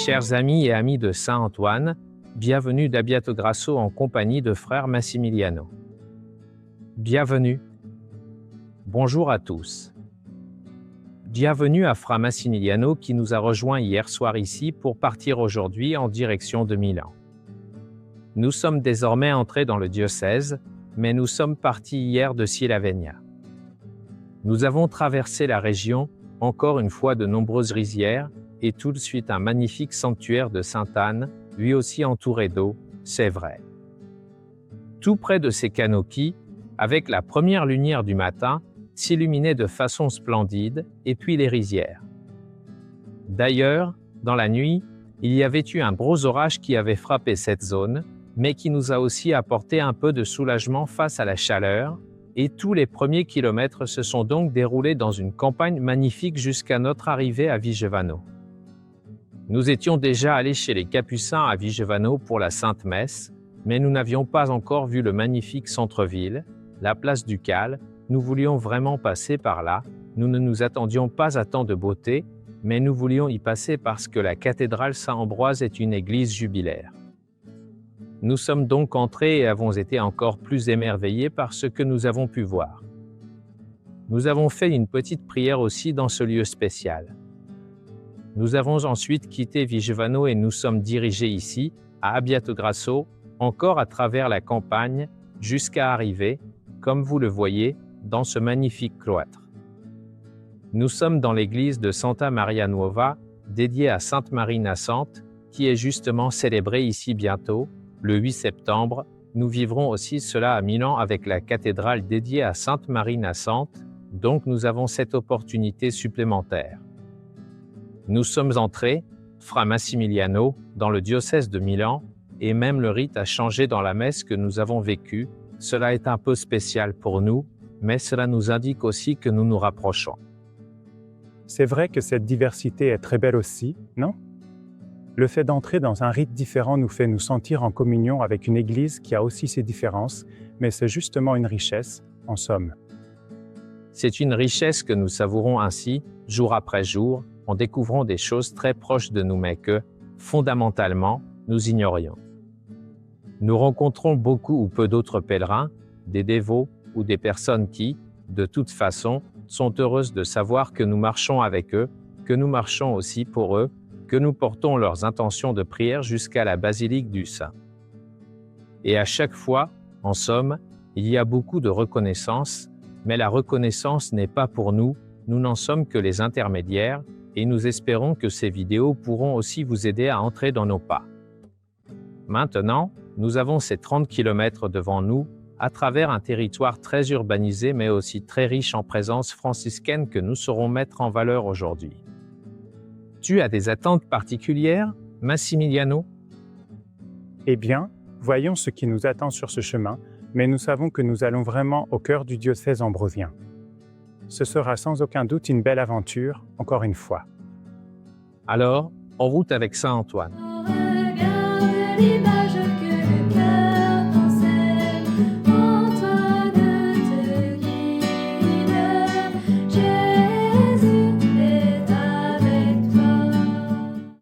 Chers amis et amis de Saint-Antoine, bienvenue d'Abbiato Grasso en compagnie de frère Massimiliano. Bienvenue. Bonjour à tous. Bienvenue à frère Massimiliano qui nous a rejoints hier soir ici pour partir aujourd'hui en direction de Milan. Nous sommes désormais entrés dans le diocèse, mais nous sommes partis hier de Silavegna. Nous avons traversé la région, encore une fois de nombreuses rizières, et tout de suite un magnifique sanctuaire de Sainte-Anne, lui aussi entouré d'eau, c'est vrai. Tout près de ces canaux qui, avec la première lumière du matin, s'illuminaient de façon splendide, et puis les rizières. D'ailleurs, dans la nuit, il y avait eu un gros orage qui avait frappé cette zone, mais qui nous a aussi apporté un peu de soulagement face à la chaleur, et tous les premiers kilomètres se sont donc déroulés dans une campagne magnifique jusqu'à notre arrivée à Vigevano. Nous étions déjà allés chez les Capucins à Vigevano pour la Sainte Messe, mais nous n'avions pas encore vu le magnifique centre-ville, la place ducale. Nous voulions vraiment passer par là, nous ne nous attendions pas à tant de beauté, mais nous voulions y passer parce que la cathédrale Saint-Ambroise est une église jubilaire. Nous sommes donc entrés et avons été encore plus émerveillés par ce que nous avons pu voir. Nous avons fait une petite prière aussi dans ce lieu spécial. Nous avons ensuite quitté Vigevano et nous sommes dirigés ici, à Abbiato Grasso, encore à travers la campagne, jusqu'à arriver, comme vous le voyez, dans ce magnifique cloître. Nous sommes dans l'église de Santa Maria Nuova, dédiée à Sainte Marie Nassante, qui est justement célébrée ici bientôt, le 8 septembre. Nous vivrons aussi cela à Milan avec la cathédrale dédiée à Sainte Marie Nassante, donc nous avons cette opportunité supplémentaire. Nous sommes entrés, frère Massimiliano, dans le diocèse de Milan, et même le rite a changé dans la messe que nous avons vécue. Cela est un peu spécial pour nous, mais cela nous indique aussi que nous nous rapprochons. C'est vrai que cette diversité est très belle aussi, non? Le fait d'entrer dans un rite différent nous fait nous sentir en communion avec une église qui a aussi ses différences, mais c'est justement une richesse, en somme. C'est une richesse que nous savourons ainsi, jour après jour, en découvrant des choses très proches de nous mais que, fondamentalement, nous ignorions. Nous rencontrons beaucoup ou peu d'autres pèlerins, des dévots ou des personnes qui, de toute façon, sont heureuses de savoir que nous marchons avec eux, que nous marchons aussi pour eux, que nous portons leurs intentions de prière jusqu'à la basilique du Saint. Et à chaque fois, en somme, il y a beaucoup de reconnaissance, mais la reconnaissance n'est pas pour nous, nous n'en sommes que les intermédiaires, et nous espérons que ces vidéos pourront aussi vous aider à entrer dans nos pas. Maintenant, nous avons ces 30 km devant nous, à travers un territoire très urbanisé mais aussi très riche en présence franciscaine que nous saurons mettre en valeur aujourd'hui. Tu as des attentes particulières, Massimiliano? Eh bien, voyons ce qui nous attend sur ce chemin, mais nous savons que nous allons vraiment au cœur du diocèse ambrosien. Ce sera sans aucun doute une belle aventure, encore une fois. Alors, en route avec Saint-Antoine.